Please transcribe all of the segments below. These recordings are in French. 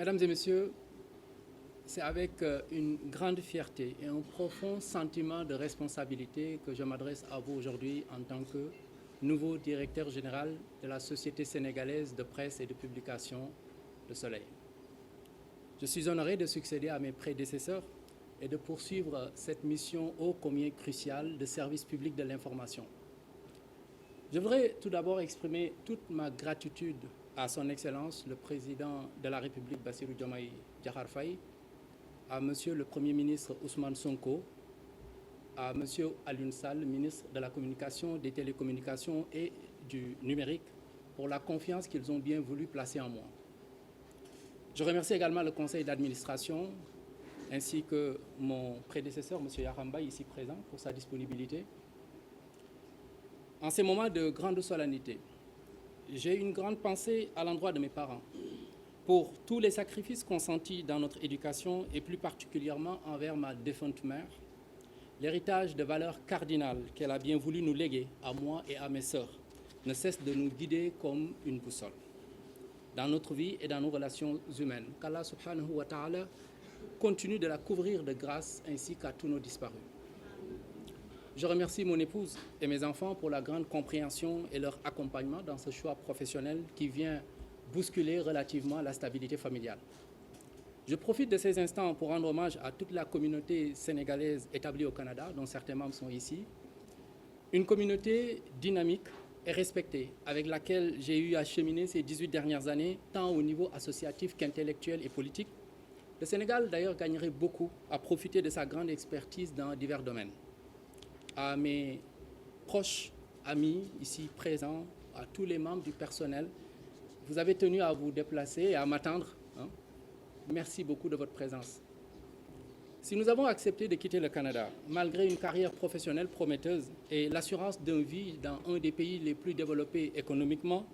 Mesdames et messieurs, c'est avec une grande fierté et un profond sentiment de responsabilité que je m'adresse à vous aujourd'hui en tant que nouveau directeur général de la Société sénégalaise de presse et de publication Le Soleil. Je suis honoré de succéder à mes prédécesseurs et de poursuivre cette mission ô combien cruciale de service public de l'information. Je voudrais tout d'abord exprimer toute ma gratitude à son Excellence, le Président de la République, Bassirou Diomaye Diakhar Faye, à Monsieur le Premier ministre Ousmane Sonko, à Monsieur Alioune Sall, ministre de la Communication, des Télécommunications et du Numérique, pour la confiance qu'ils ont bien voulu placer en moi. Je remercie également le conseil d'administration ainsi que mon prédécesseur, M. Yaramba, ici présent, pour sa disponibilité. En ces moments de grande solennité, j'ai une grande pensée à l'endroit de mes parents pour tous les sacrifices consentis dans notre éducation et plus particulièrement envers ma défunte mère, l'héritage de valeurs cardinales qu'elle a bien voulu nous léguer à moi et à mes sœurs ne cesse de nous guider comme une boussole dans notre vie et dans nos relations humaines. Qu'Allah subhanahu wa ta'ala continue de la couvrir de grâce ainsi qu'à tous nos disparus. Je remercie mon épouse et mes enfants pour la grande compréhension et leur accompagnement dans ce choix professionnel qui vient bousculer relativement la stabilité familiale. Je profite de ces instants pour rendre hommage à toute la communauté sénégalaise établie au Canada, dont certains membres sont ici. Une communauté dynamique et respectée, avec laquelle j'ai eu à cheminer ces 18 dernières années, tant au niveau associatif qu'intellectuel et politique. Le Sénégal, d'ailleurs, gagnerait beaucoup à profiter de sa grande expertise dans divers domaines. À mes proches amis ici présents, à tous les membres du personnel, vous avez tenu à vous déplacer et à m'attendre. Merci beaucoup de votre présence. Si nous avons accepté de quitter le Canada, malgré une carrière professionnelle prometteuse et l'assurance d'une vie dans un des pays les plus développés économiquement,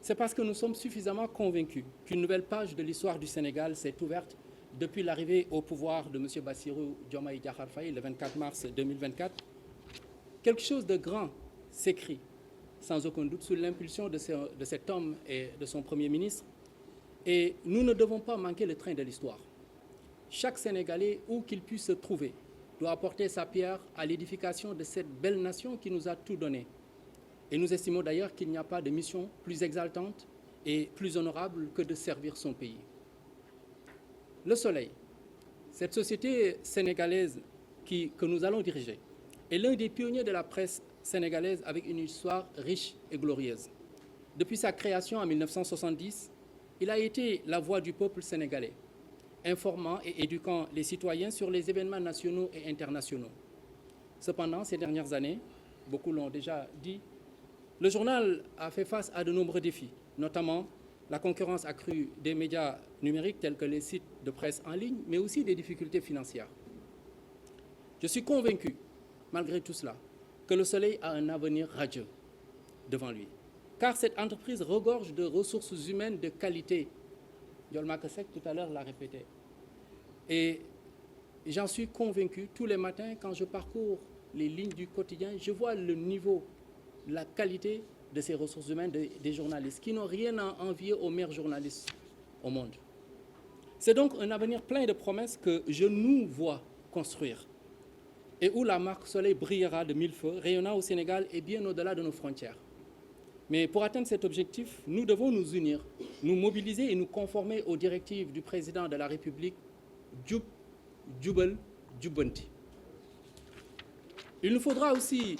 c'est parce que nous sommes suffisamment convaincus qu'une nouvelle page de l'histoire du Sénégal s'est ouverte depuis l'arrivée au pouvoir de M. Bassirou Diomaye Diakhar Faye le 24 mars 2024. Quelque chose de grand s'écrit, sans aucun doute, sous l'impulsion de cet homme et de son Premier ministre. Et nous ne devons pas manquer le train de l'histoire. Chaque Sénégalais, où qu'il puisse se trouver, doit apporter sa pierre à l'édification de cette belle nation qui nous a tout donné. Et nous estimons d'ailleurs qu'il n'y a pas de mission plus exaltante et plus honorable que de servir son pays. Le Soleil, cette société sénégalaise que nous allons diriger, est l'un des pionniers de la presse sénégalaise avec une histoire riche et glorieuse. Depuis sa création en 1970, il a été la voix du peuple sénégalais, informant et éduquant les citoyens sur les événements nationaux et internationaux. Cependant, ces dernières années, beaucoup l'ont déjà dit, le journal a fait face à de nombreux défis, notamment la concurrence accrue des médias numériques tels que les sites de presse en ligne, mais aussi des difficultés financières. Je suis convaincu, malgré tout cela, que le Soleil a un avenir radieux devant lui, car cette entreprise regorge de ressources humaines de qualité. Yolma Kasek, tout à l'heure, l'a répété. Et j'en suis convaincu tous les matins, quand je parcours les lignes du quotidien, je vois le niveau, la qualité de ces ressources humaines des journalistes, qui n'ont rien à envier aux meilleurs journalistes au monde. C'est donc un avenir plein de promesses que je nous vois construire, et où la marque Soleil brillera de mille feux, rayonnant au Sénégal et bien au-delà de nos frontières. Mais pour atteindre cet objectif, nous devons nous unir, nous mobiliser et nous conformer aux directives du président de la République, Djoub, Djoubel, Djoubanti. Il nous faudra aussi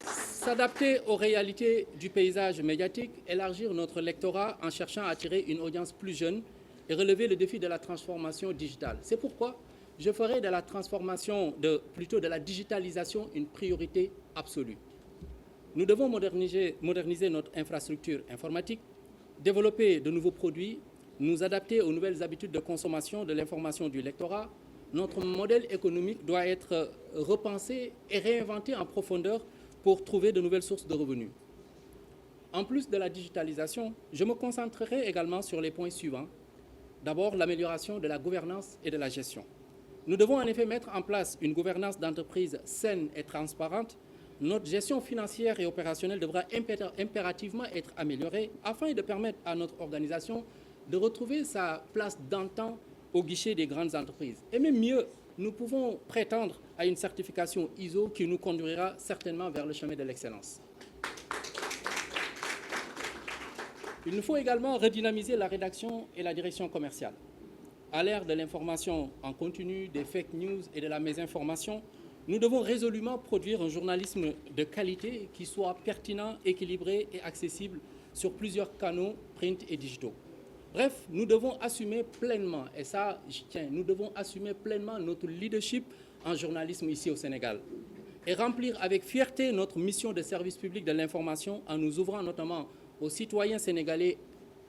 s'adapter aux réalités du paysage médiatique, élargir notre lectorat en cherchant à attirer une audience plus jeune et relever le défi de la transformation digitale. C'est pourquoi je ferai de la transformation, plutôt de la digitalisation, une priorité absolue. Nous devons moderniser notre infrastructure informatique, développer de nouveaux produits, nous adapter aux nouvelles habitudes de consommation de l'information du lectorat. Notre modèle économique doit être repensé et réinventé en profondeur pour trouver de nouvelles sources de revenus. En plus de la digitalisation, je me concentrerai également sur les points suivants. D'abord, l'amélioration de la gouvernance et de la gestion. Nous devons en effet mettre en place une gouvernance d'entreprise saine et transparente. Notre gestion financière et opérationnelle devra impérativement être améliorée afin de permettre à notre organisation de retrouver sa place d'antan au guichet des grandes entreprises. Et même mieux, nous pouvons prétendre à une certification ISO qui nous conduira certainement vers le chemin de l'excellence. Il nous faut également redynamiser la rédaction et la direction commerciale. À l'ère de l'information en continu, des fake news et de la mésinformation, nous devons résolument produire un journalisme de qualité qui soit pertinent, équilibré et accessible sur plusieurs canaux, print et digitaux. Bref, nous devons assumer pleinement, et ça j'y tiens, nous devons assumer pleinement notre leadership en journalisme ici au Sénégal et remplir avec fierté notre mission de service public de l'information en nous ouvrant notamment aux citoyens sénégalais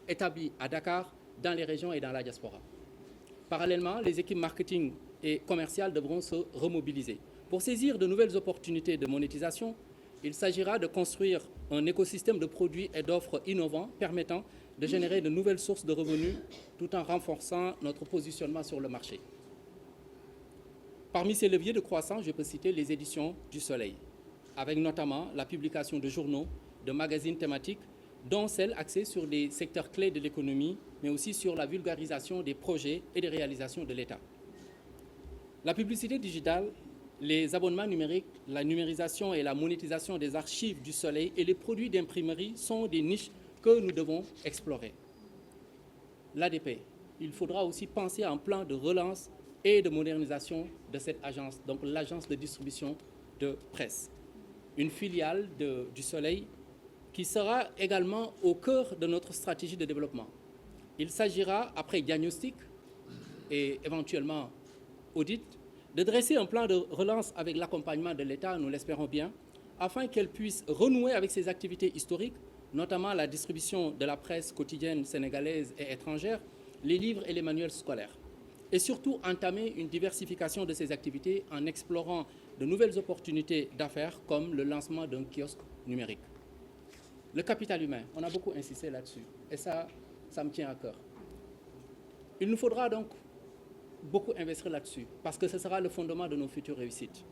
établis à Dakar, dans les régions et dans la diaspora. Parallèlement, les équipes marketing et commerciales devront se remobiliser. Pour saisir de nouvelles opportunités de monétisation, il s'agira de construire un écosystème de produits et d'offres innovants permettant de générer de nouvelles sources de revenus tout en renforçant notre positionnement sur le marché. Parmi ces leviers de croissance, je peux citer les éditions du Soleil, avec notamment la publication de journaux, de magazines thématiques, dont celles axées sur des secteurs clés de l'économie, mais aussi sur la vulgarisation des projets et des réalisations de l'État. La publicité digitale, les abonnements numériques, la numérisation et la monétisation des archives du Soleil et les produits d'imprimerie sont des niches que nous devons explorer. L'ADP, il faudra aussi penser à un plan de relance et de modernisation de cette agence, donc l'agence de distribution de presse, une filiale du Soleil qui sera également au cœur de notre stratégie de développement. Il s'agira, après diagnostic et éventuellement audit, de dresser un plan de relance avec l'accompagnement de l'État, nous l'espérons bien, afin qu'elle puisse renouer avec ses activités historiques, notamment la distribution de la presse quotidienne sénégalaise et étrangère, les livres et les manuels scolaires, et surtout entamer une diversification de ses activités en explorant de nouvelles opportunités d'affaires comme le lancement d'un kiosque numérique. Le capital humain, on a beaucoup insisté là-dessus, et ça me tient à cœur. Il nous faudra donc beaucoup investir là-dessus, parce que ce sera le fondement de nos futures réussites.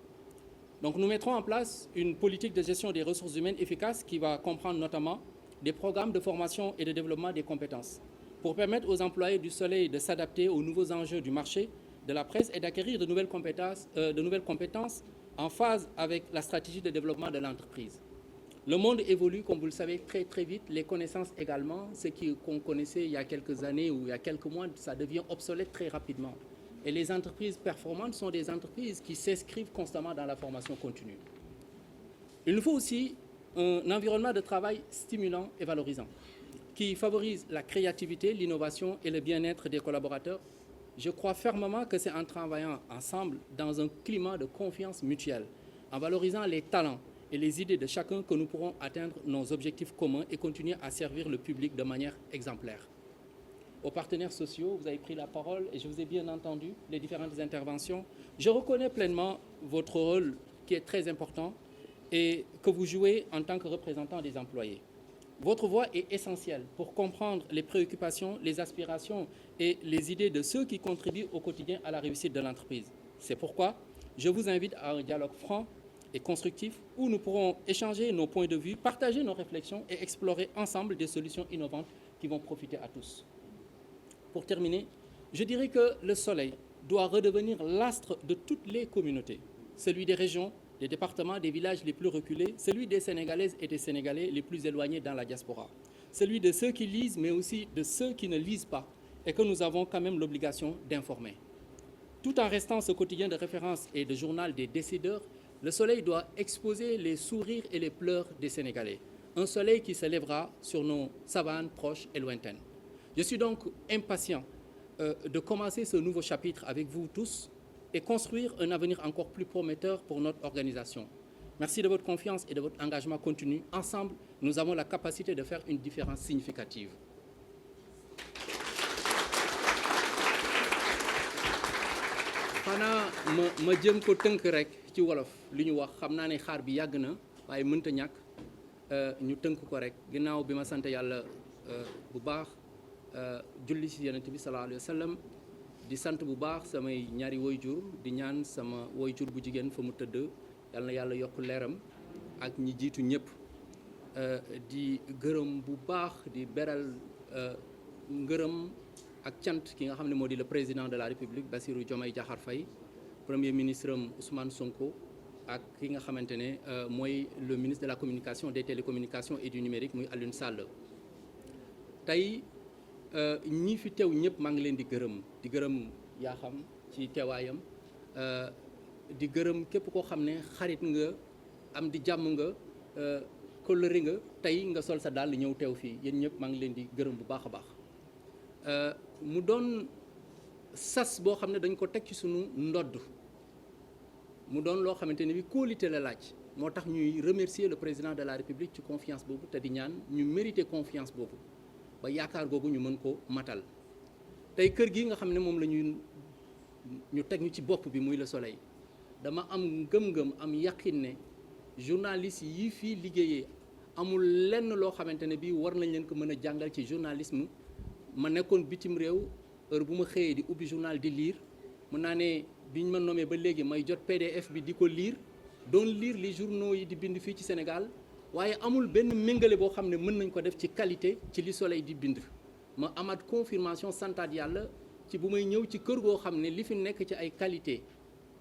Donc nous mettrons en place une politique de gestion des ressources humaines efficace qui va comprendre notamment des programmes de formation et de développement des compétences pour permettre aux employés du Soleil de s'adapter aux nouveaux enjeux du marché de la presse et d'acquérir de nouvelles compétences en phase avec la stratégie de développement de l'entreprise. Le monde évolue, comme vous le savez, très très vite. Les connaissances également, ce qu'on connaissait il y a quelques années ou il y a quelques mois, ça devient obsolète très rapidement. Et les entreprises performantes sont des entreprises qui s'inscrivent constamment dans la formation continue. Il nous faut aussi un environnement de travail stimulant et valorisant, qui favorise la créativité, l'innovation et le bien-être des collaborateurs. Je crois fermement que c'est en travaillant ensemble dans un climat de confiance mutuelle, en valorisant les talents et les idées de chacun que nous pourrons atteindre nos objectifs communs et continuer à servir le public de manière exemplaire. Aux partenaires sociaux, vous avez pris la parole et je vous ai bien entendu, les différentes interventions. Je reconnais pleinement votre rôle qui est très important et que vous jouez en tant que représentant des employés. Votre voix est essentielle pour comprendre les préoccupations, les aspirations et les idées de ceux qui contribuent au quotidien à la réussite de l'entreprise. C'est pourquoi je vous invite à un dialogue franc et constructif où nous pourrons échanger nos points de vue, partager nos réflexions et explorer ensemble des solutions innovantes qui vont profiter à tous. Pour terminer, je dirais que le Soleil doit redevenir l'astre de toutes les communautés, celui des régions, des départements, des villages les plus reculés, celui des Sénégalaises et des Sénégalais les plus éloignés dans la diaspora, celui de ceux qui lisent mais aussi de ceux qui ne lisent pas et que nous avons quand même l'obligation d'informer. Tout en restant ce quotidien de référence et de journal des décideurs, le Soleil doit exposer les sourires et les pleurs des Sénégalais. Un soleil qui se lèvera sur nos savanes proches et lointaines. Je suis donc impatient de commencer ce nouveau chapitre avec vous tous et construire un avenir encore plus prometteur pour notre organisation. Merci de votre confiance et de votre engagement continu. Ensemble, nous avons la capacité de faire une différence significative. xanaa ma jëm ko tënk rek ci wolof li ñu wax xam naa ne xaar bi yàgg na waaye mënta ñàkk ñu tënk ko rek ginnaaw bi ma sant yàlla bu baax julli ci yonent bi sallallahu alayhi wa sallam di sant bu baax samay ñaari woyjur di ñaan sama woyjur bu jigéen fa mu tëdd yal na yàlla yokk leeram ak ñi jiitu ñëpp di gërëm bu baax di beral ngërëm ak cant ki nga xam ne moo di le président de la République Bassirou Diomaye Diakhar Faye premier ministre Ousmane Sonko ak ki nga xamante ne mooy le ministre de la communication des télécommunications et du numérique muy Alioune Sall. tey ñi fi teew ñëpp maa ngi leen di gërëm yaa xam ci teewaayam di gërëm képp koo xam ne xarit nga am di jàmm nga kóllëre nga tey nga sol sa dàll ñëw teew fii yéen ñëpp maa ngi leen di gërëm bu baax a baax. mu doon sas boo xam ne dañ ko teg ci sunu ndodd mu doon loo xamante ne bi qualité la laaj moo tax ñuy remercier le président de la République ci confiance boobu te di ñaan ñu mériter confiance boobu ba yaakaar googu ñu mën ko matal. tey kër gi nga xam ne moom la ñu teg ñu ci bopp bi muy Le Soleil dama am ngëm-ngëm am yaqin ne journalistes yi fii liggéeyee amul lenn loo xamante ne bi war nañ leen ko mën a jàngal ci journalisme. ma nekkoon bitim réew heure bu ma xëyee di ubbi journal di lire mën naa ne biñ ma nommé ba léegi may jot PDF bi di ko lire doon lire li journaux yi di bind fii ci Sénégal waaye amul benn méngale boo xam ne mën nañ ko def ci qualité ci li Soleil di bind. ma amaat confirmation santaat yàlla ci bu may ñëw ci kër goo xam ne li fi nekk ci ay qualité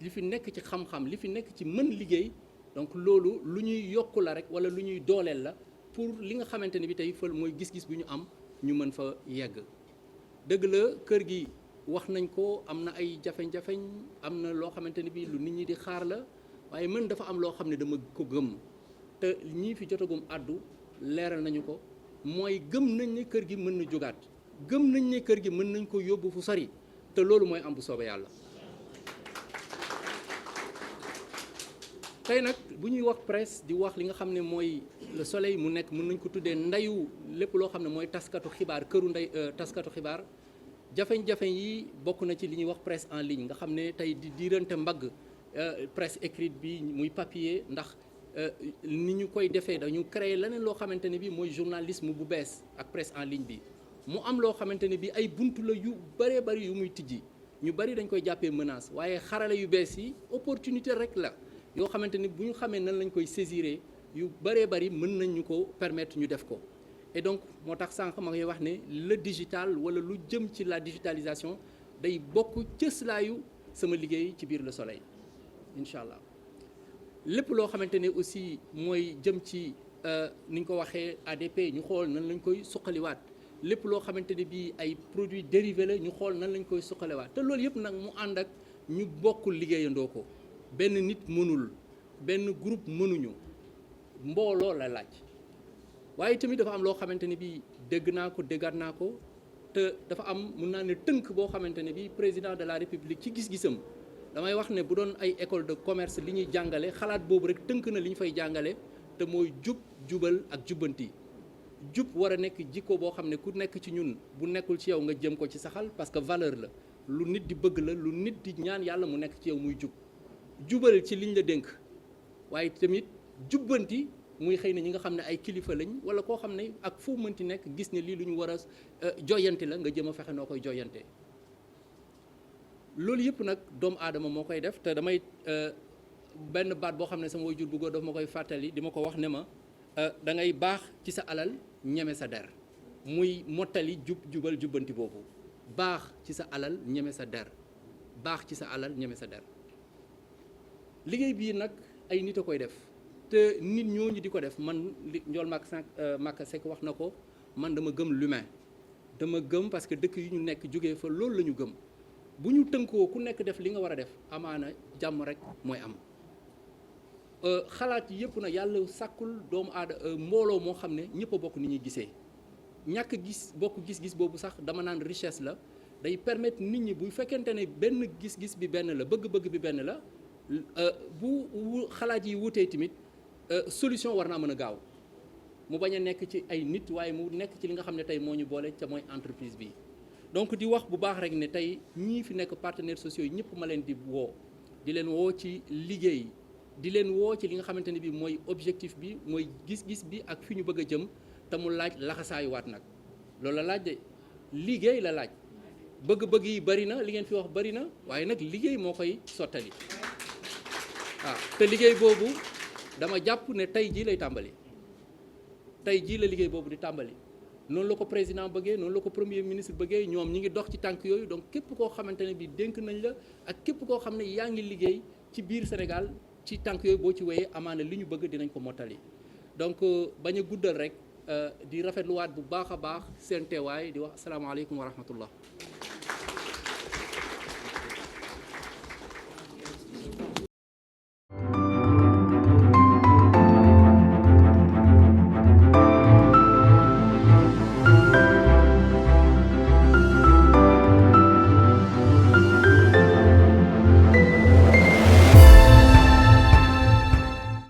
li fi nekk ci xam-xam li fi nekk ci mën liggéey donc loolu lu ñuy yokku la rek wala lu ñuy dooleel la pour li nga xamante ne bi tey fël mooy gis-gis bi ñu am. ñu mën fa yegg dëgg la kër gi wax nañ ko am na ay jafeñ-jafeñ am na loo xamante ne bi lu nit ñi di xaar la waaye man dafa am loo xam ne dama ko gëm te ñii fi jotagum àddu leeral nañu ko mooy gëm nañ ne kër gi mën na jógaat gëm nañ ne kër gi mën nañ ko yóbbu fu sori te loolu mooy am bu soobee yàlla. tey nag bu ñuy wax presse di wax li nga xam ne mooy Le Soleil mu nekk mën nañ ko tuddee ndeyu lépp loo xam ne mooy taskatu xibaar këru ndey taskatu xibaar jafeñ-jafeñ yi bokk na ci li ñuy wax presse en ligne nga xam ne tey di diirante mbagg presse écrite bi muy papier ndax ni ñu koy defee dañu créer leneen loo xamante ne bi mooy journalisme bu bees ak presse en ligne bi mu am loo xamante ne bi ay buntu la yu bëree bëri yu muy tijji ñu bëri dañ koy jàppee menace waaye xarala yu bees yi opportunité rek la yoo xamante ni bu ñu xamee nan lañ koy saisir yu bëree bëri mën nañ ñu ko permettre ñu def ko et donc moo tax sànq ma koy wax ne le digital wala lu jëm ci la digitalisation day bokk cëslaayu sama liggéey ci biir Le Soleil incha allah lépp loo xamante ne aussi mooy jëm ci ni ñu ko waxee ADP ñu xool nan lañ koy suqaliwaat lépp loo xamante ne bii ay produits dérivés la ñu xool nan lañ koy suqaliwaat te loolu yëpp nag mu ànd ak ñu bokkul liggéeyandoo ko benn nit mënul benn groupe mënuñu mbooloo la laaj waaye tamit dafa am loo xamante ne bii dégg naa ko déggaat naa ko te dafa am mun naa ne tënk boo xamante ne bii président de la république ci gis-gisam damay wax ne bu doon ay école de commerce li ñuy jàngale xalaat boobu rek tënk na li ñu fay jàngale te mooy jub jubal ak jubbanti jub war a nekk jikko boo xam ne ku nekk ci ñun bu nekkul ci yow nga jëm ko ci saxal parce que valeur la lu nit di bëgg la lu nit di ñaan yàlla mu nekk ci yow muy jub jubal ci liñ la dénk waaye tamit jubbanti muy xëy na ñi nga xam ne ay kilifa lañ wala koo xam ne ak foo mënti nekk gis ne lii lu ñu war a joyante la nga jëm a fexe noo koy joyante loolu yëpp nag doomu aadama moo koy def te damay benn baat boo xam ne sama waajur bu góor daf ma koy fàttali di ma ko wax ne ma da ngay baax ci sa alal ñeme sa der muy mottali jubal jubbanti boobu baax ci sa alal ñeme sa der baax ci sa alal ñeme sa der liggéey bii nag ay nit a koy def te nit ñooñu di ko def man li Ndiol Maka Seck wax na ko man dama gëm l'humain dama gëm parce que dëkk yu ñu nekk jógee fa loolu la ñu gëm bu ñu tënkoo ku nekk def li nga war a def amaana jàmm rek mooy am xalaat yëpp na yàlla sàkkul doomu mbooloo moo xam ne ñëpp a bokk ni ñuy gisee ñàkk gis bokk gis-gis boobu sax dama naan richesse la day permettre nit ñi bu fekkente ne benn gis-gis bi benn la bëgg-bëgg bi benn la bu xalaat yi wutee tamit solution war naa mën a gaaw mu bañ a nekk ci ay nit waaye mu nekk ci li nga xam ne tey moo ñu boole ca mooy entreprise bi donc di wax bu baax rek ne tey ñii fi nekk partenaires sociaux yi ñëpp ma leen di leen woo ci liggéey di leen woo ci li nga xamante ne bi mooy objectif bi mooy gis-gis bi ak fi ñu bëgg a jëm te mu laaj laxasaayuwaat nag loolu la laaj de liggéey la laaj bëgg-bëgg yi bari na li ngeen fi wax bari na waaye nag liggéey moo koy sottali waaw te liggéey boobu dama jàpp ne tey jii lay tàmbali tey jii la liggéey boobu di tàmbali noonu la ko président bëggee noonu la ko premier ministre bëggee ñoom ñi ngi dox ci tànk yooyu donc képp koo xamante ne bi dénk nañ la ak képp koo xam ne yaa ngi liggéey ci biir Sénégal ci tànk yooyu boo ci wéyee amaana li ñu bëgg dinañ ko mottali donc bañ a guddal rek di rafetluwaat bu baax a baax seen teewaay di wax asalaamaaleykum wa rahmatullah